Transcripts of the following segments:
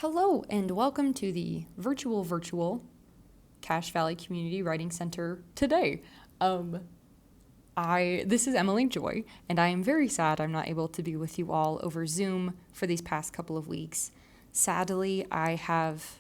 Hello and welcome to the virtual Cache Valley Community Writing Center today. This is Emily Joy, and I am very sad I'm not able to be with you all over Zoom for these past couple of weeks. Sadly, I have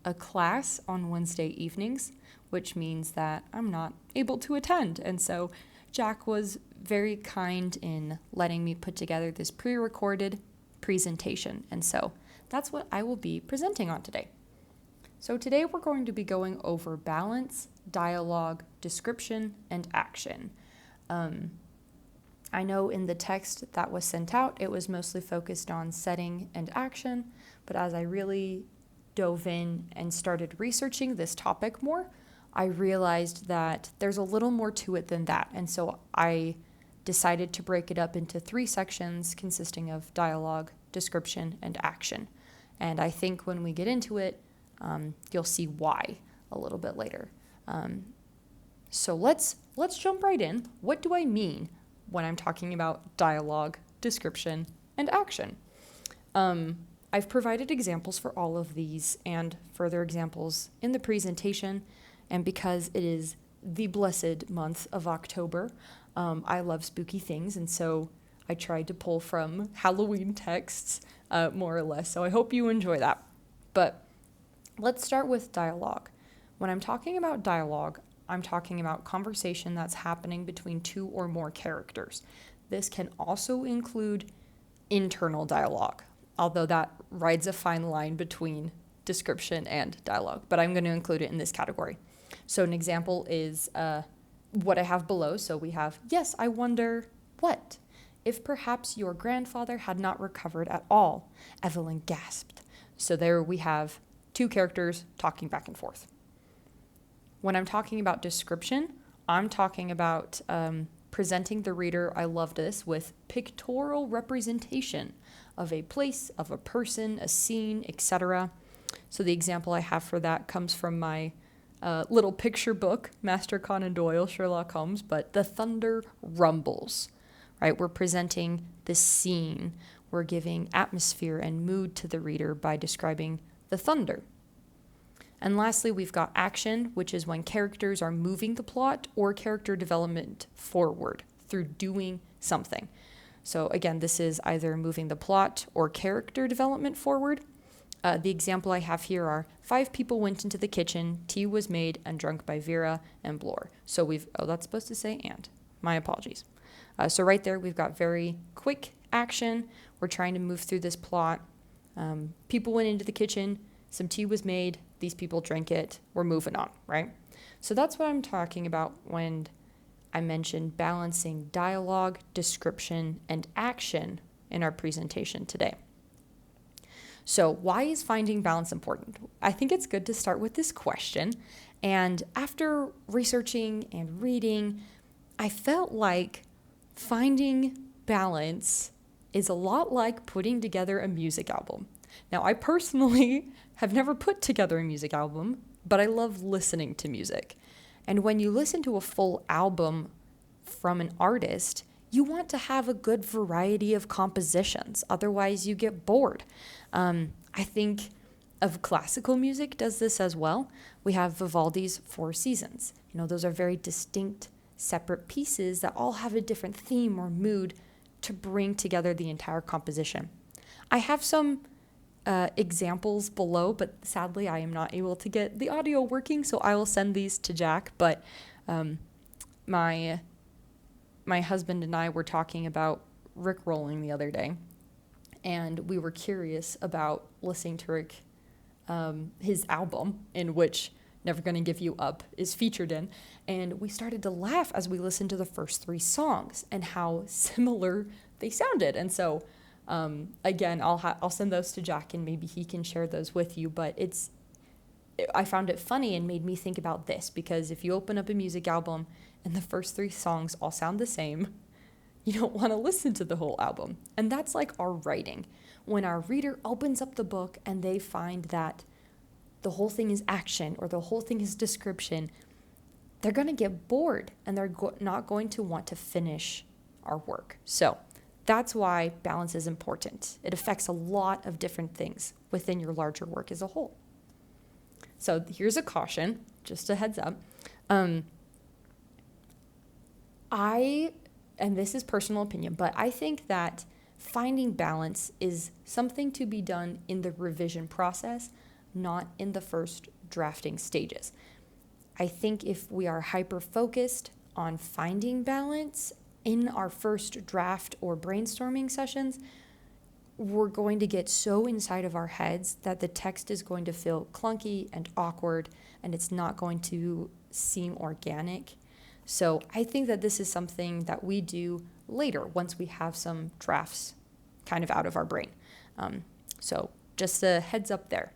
a class on Wednesday evenings, which means that I'm not able to attend. And so Jack was very kind in letting me put together this pre-recorded presentation. And so that's what I will be presenting on today. So today we're going to be going over balance, dialogue, description, and action. I know in the text that was sent out, it was mostly focused on setting and action, but as I really dove in and started researching this topic more, I realized that there's a little more to it than that. And so I decided to break it up into 3 sections consisting of dialogue, description, and action. And I think when we get into it, you'll see why a little bit later. So let's jump right in. What do I mean when I'm talking about dialogue, description, and action? I've provided examples for all of these and further examples in the presentation. And because it is the blessed month of October, I love spooky things. And so I tried to pull from Halloween texts, more or less. So I hope you enjoy that. But let's start with dialogue. When I'm talking about dialogue, I'm talking about conversation that's happening between 2 or more characters. This can also include internal dialogue, although that rides a fine line between description and dialogue, but I'm going to include it in this category. So an example is what I have below. So we have, yes, I wonder what? If perhaps your grandfather had not recovered at all, Evelyn gasped. So there we have 2 characters talking back and forth. When I'm talking about description, I'm talking about presenting the reader, I love this, with pictorial representation of a place, of a person, a scene, etc. So the example I have for that comes from my little picture book, Master Conan Doyle, Sherlock Holmes, but The Thunder Rumbles, right? We're presenting the scene. We're giving atmosphere and mood to the reader by describing the thunder. And lastly, we've got action, which is when characters are moving the plot or character development forward through doing something. So again, this is either moving the plot or character development forward. The example I have here are 5 people went into the kitchen, tea was made and drunk by Vera and Blore. So that's supposed to say and. My apologies. So right there, we've got very quick action. We're trying to move through this plot. People went into the kitchen, some tea was made, these people drank it, we're moving on, right? So that's what I'm talking about when I mentioned balancing dialogue, description, and action in our presentation today. So why is finding balance important? I think it's good to start with this question. And after researching and reading, I felt like finding balance is a lot like putting together a music album. Now, I personally have never put together a music album, but I love listening to music. And when you listen to a full album from an artist, you want to have a good variety of compositions. Otherwise, you get bored. I think of classical music does this as well. We have Vivaldi's 4 Seasons. Those are very distinct, separate pieces that all have a different theme or mood to bring together the entire composition. I have some examples below, but sadly I am not able to get the audio working, so I will send these to Jack. But my husband and I were talking about Rickrolling the other day, and we were curious about listening to Rick, his album, in which Never Gonna Give You Up is featured in, and we started to laugh as we listened to the first 3 songs and how similar they sounded. And so again, I'll send those to Jack and maybe he can share those with you, but I found it funny and made me think about this, because if you open up a music album and the first 3 songs all sound the same, you don't want to listen to the whole album. And that's like our writing. When our reader opens up the book and they find that the whole thing is action or the whole thing is description, they're going to get bored and they're not going to want to finish our work. So That's why balance is important. It affects a lot of different things within your larger work as a whole. So here's a caution, just a heads up. And this is personal opinion, but I think that finding balance is something to be done in the revision process, not in the first drafting stages. I think if we are hyper-focused on finding balance in our first draft or brainstorming sessions, we're going to get so inside of our heads that the text is going to feel clunky and awkward, and it's not going to seem organic. So I think that this is something that we do later once we have some drafts kind of out of our brain. So just a heads up there.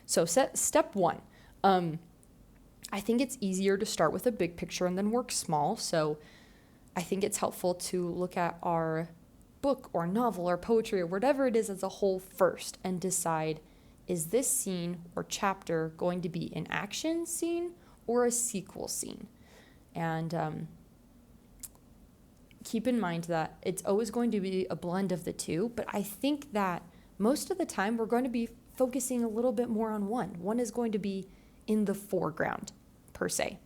So step one, I think it's easier to start with a big picture and then work small. So I think it's helpful to look at our book or novel or poetry or whatever it is as a whole first and decide, is this scene or chapter going to be an action scene or a sequel scene? And keep in mind that it's always going to be a blend of the two, but I think that most of the time we're going to be focusing a little bit more on one. One is going to be in the foreground, per se.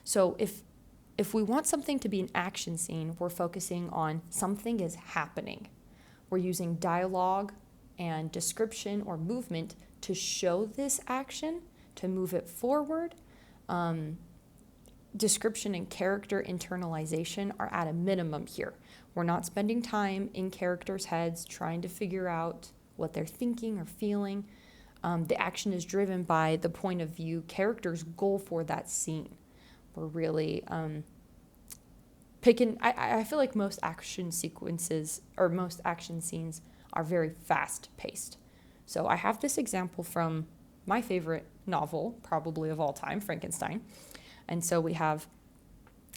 So if we want something to be an action scene, we're focusing on something is happening. We're using dialogue and description or movement to show this action, to move it forward. Description and character internalization are at a minimum here. We're not spending time in characters' heads trying to figure out what they're thinking or feeling. The action is driven by the point of view, character's goal for that scene. We're really picking, I feel like most action sequences or most action scenes are very fast paced. So I have this example from my favorite novel, probably of all time, Frankenstein. And so we have,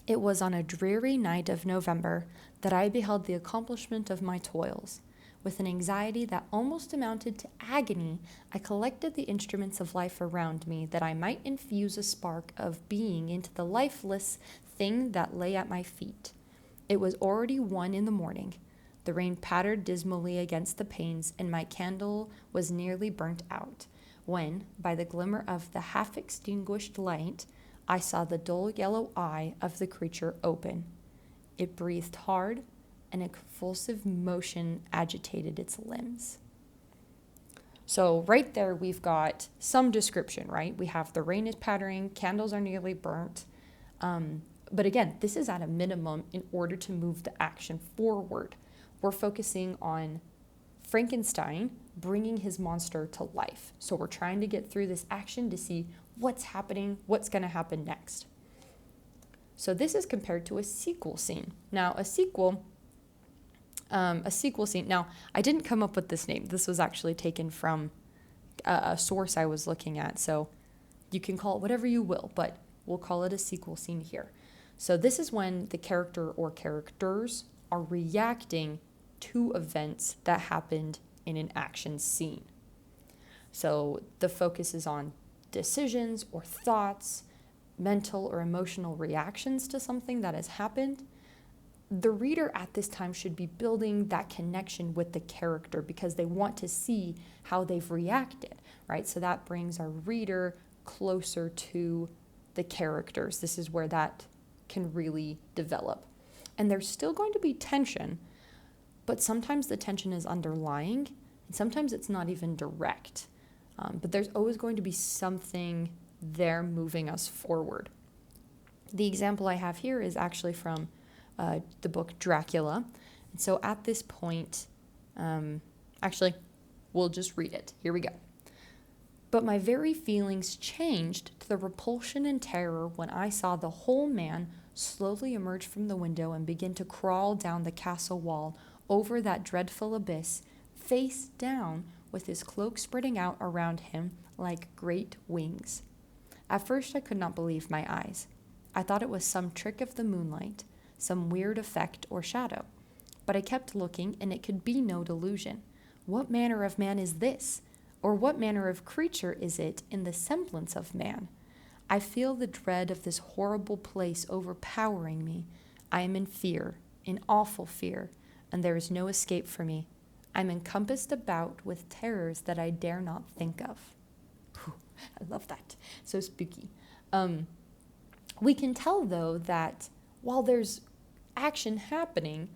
it was on a dreary night of November that I beheld the accomplishment of my toils. With an anxiety that almost amounted to agony, I collected the instruments of life around me that I might infuse a spark of being into the lifeless thing that lay at my feet. It was already 1 a.m. The rain pattered dismally against the panes, and my candle was nearly burnt out, when, by the glimmer of the half-extinguished light, I saw the dull yellow eye of the creature open. It breathed hard, and a convulsive motion agitated its limbs. So right there, we've got some description, right? We have the rain is pattering, candles are nearly burnt. But again, this is at a minimum in order to move the action forward. We're focusing on Frankenstein bringing his monster to life. So we're trying to get through this action to see what's happening, what's going to happen next. So this is compared to a sequel scene. Now, a sequel scene. Now, I didn't come up with this name. This was actually taken from a source I was looking at. So you can call it whatever you will, but we'll call it a sequel scene here. So this is when the character or characters are reacting to events that happened in an action scene. So the focus is on decisions or thoughts, mental or emotional reactions to something that has happened. The reader at this time should be building that connection with the character because they want to see how they've reacted, right? So that brings our reader closer to the characters. This is where that can really develop. And there's still going to be tension, but sometimes the tension is underlying, and sometimes it's not even direct. But there's always going to be something there moving us forward. The example I have here is actually from the book Dracula. And so at this point, actually, we'll just read it. Here we go. But my very feelings changed to the repulsion and terror when I saw the whole man slowly emerge from the window and begin to crawl down the castle wall over that dreadful abyss, face down, with his cloak spreading out around him like great wings. At first I could not believe my eyes. I thought it was some trick of the moonlight, some weird effect or shadow. But I kept looking, and it could be no delusion. What manner of man is this? Or what manner of creature is it in the semblance of man? I feel the dread of this horrible place overpowering me. I am in fear, in awful fear, and there is no escape for me. I'm encompassed about with terrors that I dare not think of. Whew, I love that. So spooky. We can tell, though, that while there's action happening,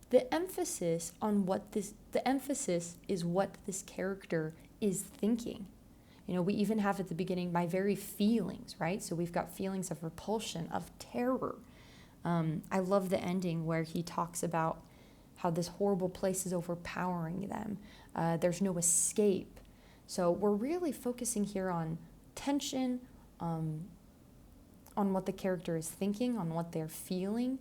the emphasis is what this character is thinking. You know, we even have at the beginning my very feelings, right? So we've got feelings of repulsion, of terror. I love the ending where he talks about how this horrible place is overpowering them. There's no escape. So we're really focusing here on tension, on what the character is thinking, on what they're feeling.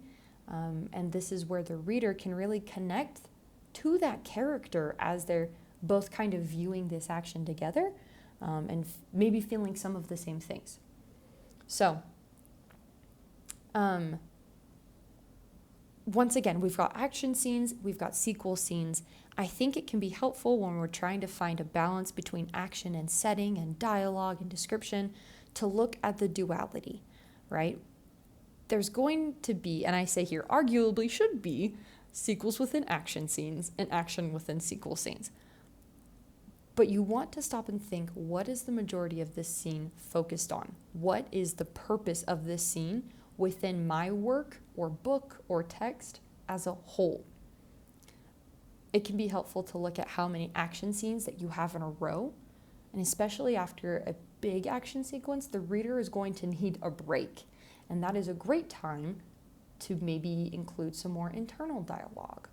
And this is where the reader can really connect to that character as they're both kind of viewing this action together, and maybe feeling some of the same things. So, once again, we've got action scenes, we've got sequel scenes. I think it can be helpful when we're trying to find a balance between action and setting and dialogue and description to look at the duality, right? There's going to be, and I say here, arguably should be, sequels within action scenes and action within sequel scenes. But you want to stop and think, what is the majority of this scene focused on? What is the purpose of this scene within my work or book or text as a whole? It can be helpful to look at how many action scenes that you have in a row. And especially after a big action sequence, the reader is going to need a break. And that is a great time to maybe include some more internal dialogue,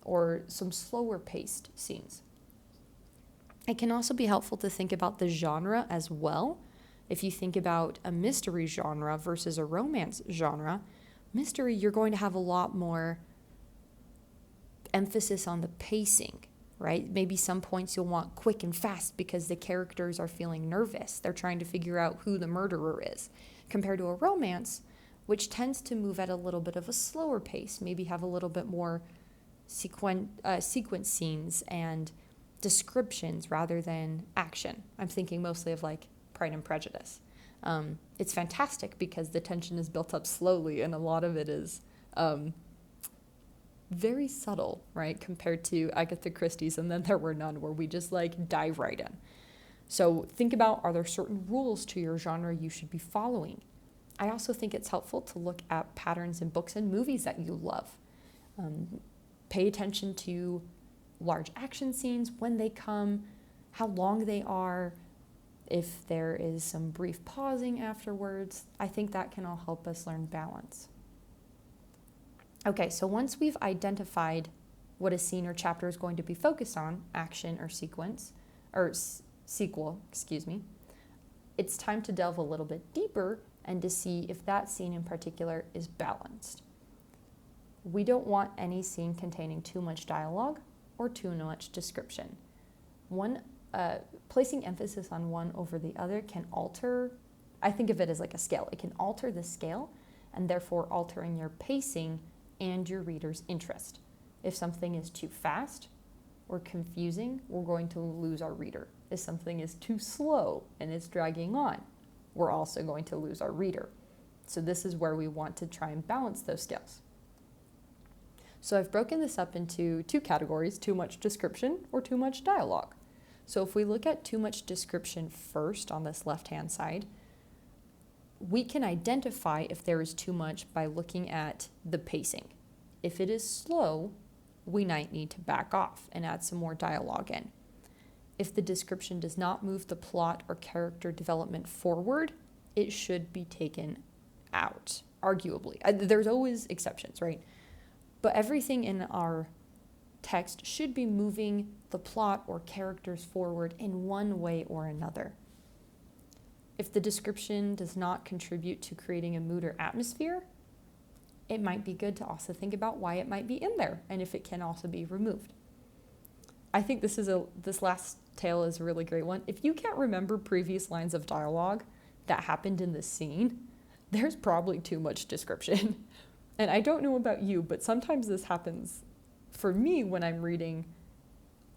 or some slower paced scenes. It can also be helpful to think about the genre as well. If you think about a mystery genre versus a romance genre, mystery, you're going to have a lot more emphasis on the pacing, right? Maybe some points you'll want quick and fast because the characters are feeling nervous. They're trying to figure out who the murderer is. Compared to a romance, which tends to move at a little bit of a slower pace, maybe have a little bit more sequence scenes and descriptions rather than action. I'm thinking mostly of like Pride and Prejudice. It's fantastic because the tension is built up slowly and a lot of it is very subtle, right? Compared to Agatha Christie's And Then There Were None, where we just like dive right in. So think about, are there certain rules to your genre you should be following? I also think it's helpful to look at patterns in books and movies that you love. Pay attention to large action scenes, when they come, how long they are, if there is some brief pausing afterwards. I think that can all help us learn balance. Okay, so once we've identified what a scene or chapter is going to be focused on, action or sequence, or sequel, it's time to delve a little bit deeper and to see if that scene in particular is balanced. We don't want any scene containing too much dialogue or too much description. Placing emphasis on one over the other can alter, I think of it as like a scale. It can alter the scale and therefore altering your pacing and your reader's interest. If something is too fast or confusing, we're going to lose our reader. If something is too slow and it's dragging on, we're also going to lose our reader. So this is where we want to try and balance those scales. So I've broken this up into two categories, too much description or too much dialogue. So if we look at too much description first on this left-hand side, we can identify if there is too much by looking at the pacing. If it is slow, we might need to back off and add some more dialogue in. If the description does not move the plot or character development forward, it should be taken out, arguably. There's always exceptions, right? But everything in our text should be moving the plot or characters forward in one way or another. If the description does not contribute to creating a mood or atmosphere, it might be good to also think about why it might be in there and if it can also be removed. I think this last tale is a really great one. If you can't remember previous lines of dialogue that happened in this scene, there's probably too much description. And I don't know about you, but sometimes this happens for me when I'm reading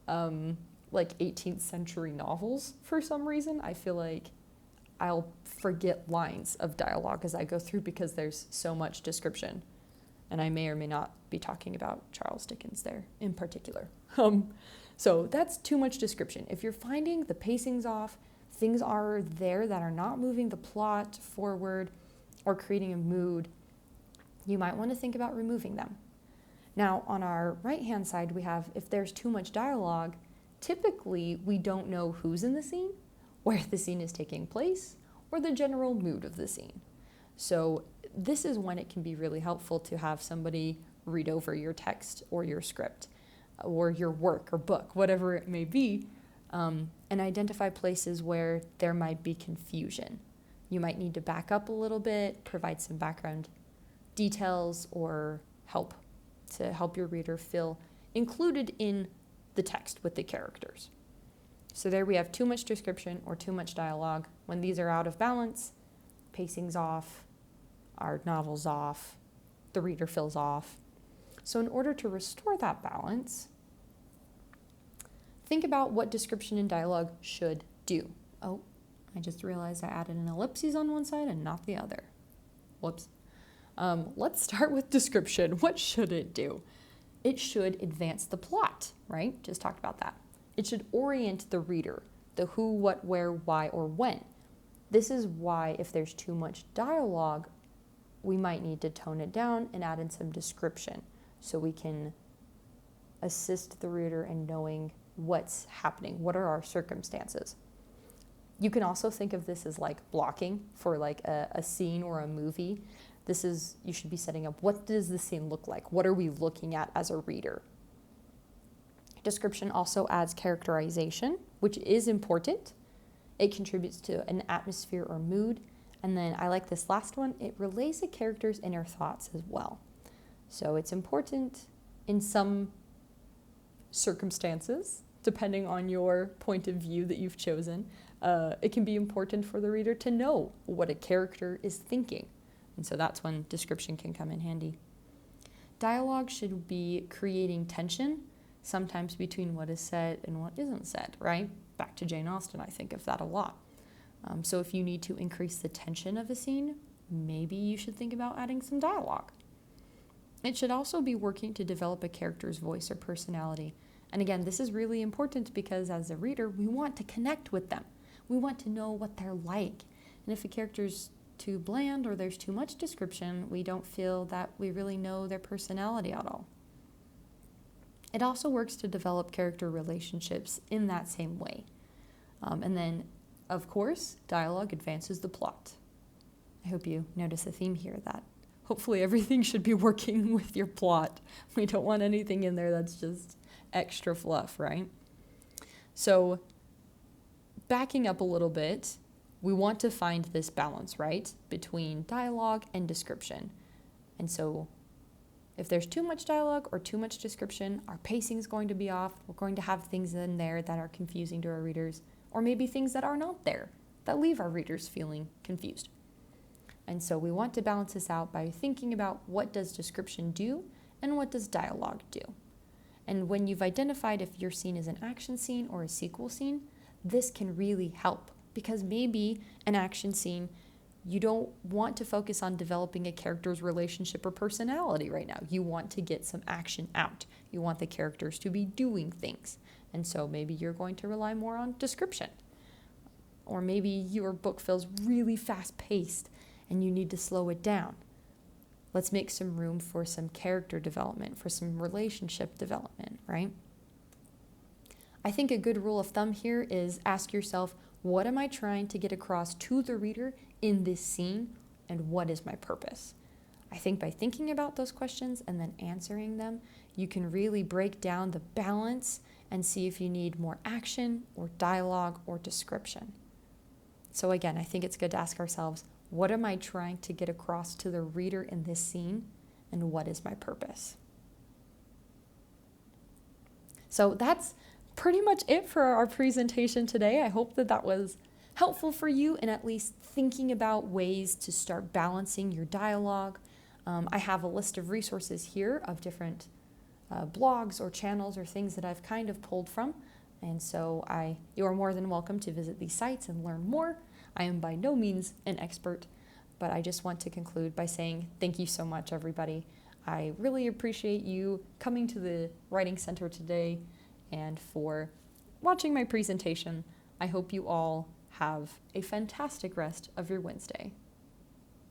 like 18th century novels for some reason. I feel like I'll forget lines of dialogue as I go through because there's so much description. And I may or may not be talking about Charles Dickens there in particular. So that's too much description. If you're finding the pacing's off, things are there that are not moving the plot forward or creating a mood, you might want to think about removing them. Now, on our right-hand side, we have if there's too much dialogue, typically we don't know who's in the scene, where the scene is taking place, or the general mood of the scene. So this is when it can be really helpful to have somebody read over your text or your script or your work or book, whatever it may be, and identify places where there might be confusion. You might need to back up a little bit, provide some background details or help to help your reader feel included in the text with the characters. So there we have too much description or too much dialogue. When these are out of balance, pacing's off, our novel's off, the reader feels off. So in order to restore that balance, think about what description and dialogue should do. Oh, I just realized I added an ellipses on one side and not the other. Whoops. Let's start with description. What should it do? It should advance the plot, right? Just talked about that. It should orient the reader, the who, what, where, why, or when. This is why if there's too much dialogue, we might need to tone it down and add in some description so we can assist the reader in knowing what's happening, what are our circumstances. You can also think of this as like blocking for like a scene or a movie. You should be setting up, what does the scene look like? What are we looking at as a reader? Description also adds characterization, which is important. It contributes to an atmosphere or mood. And then I like this last one, it relays the character's inner thoughts as well. So it's important in some circumstances, depending on your point of view that you've chosen. It can be important for the reader to know what a character is thinking. And so that's when description can come in handy. Dialogue should be creating tension, sometimes between what is said and what isn't said, right? Back to Jane Austen, I think of that a lot. So if you need to increase the tension of a scene, maybe you should think about adding some dialogue. It should also be working to develop a character's voice or personality. And again, this is really important because as a reader, we want to connect with them. We want to know what they're like. And if a character's too bland or there's too much description, we don't feel that we really know their personality at all. It also works to develop character relationships in that same way. And then, of course, dialogue advances the plot. I hope you notice a theme here that hopefully everything should be working with your plot. We don't want anything in there that's just extra fluff, right? So backing up a little bit, we want to find this balance, right, between dialogue and description. And so if there's too much dialogue or too much description, our pacing is going to be off. We're going to have things in there that are confusing to our readers, or maybe things that are not there that leave our readers feeling confused. And so we want to balance this out by thinking about what does description do and what does dialogue do. And when you've identified if your scene is an action scene or a sequel scene, this can really help because maybe an action scene, you don't want to focus on developing a character's relationship or personality right now. You want to get some action out. You want the characters to be doing things. And so maybe you're going to rely more on description. Or maybe your book feels really fast-paced and you need to slow it down. Let's make some room for some character development, for some relationship development, right? I think a good rule of thumb here is ask yourself, what am I trying to get across to the reader in this scene, and what is my purpose? I think by thinking about those questions and then answering them, you can really break down the balance and see if you need more action or dialogue or description. So again, I think it's good to ask ourselves, what am I trying to get across to the reader in this scene, and what is my purpose? So that's pretty much it for our presentation today. I hope that was helpful for you in at least thinking about ways to start balancing your dialogue. I have a list of resources here of different blogs or channels or things that I've kind of pulled from. And so you are more than welcome to visit these sites and learn more. I am by no means an expert, but I just want to conclude by saying thank you so much, everybody. I really appreciate you coming to the Writing Center today and for watching my presentation. I hope you all have a fantastic rest of your Wednesday.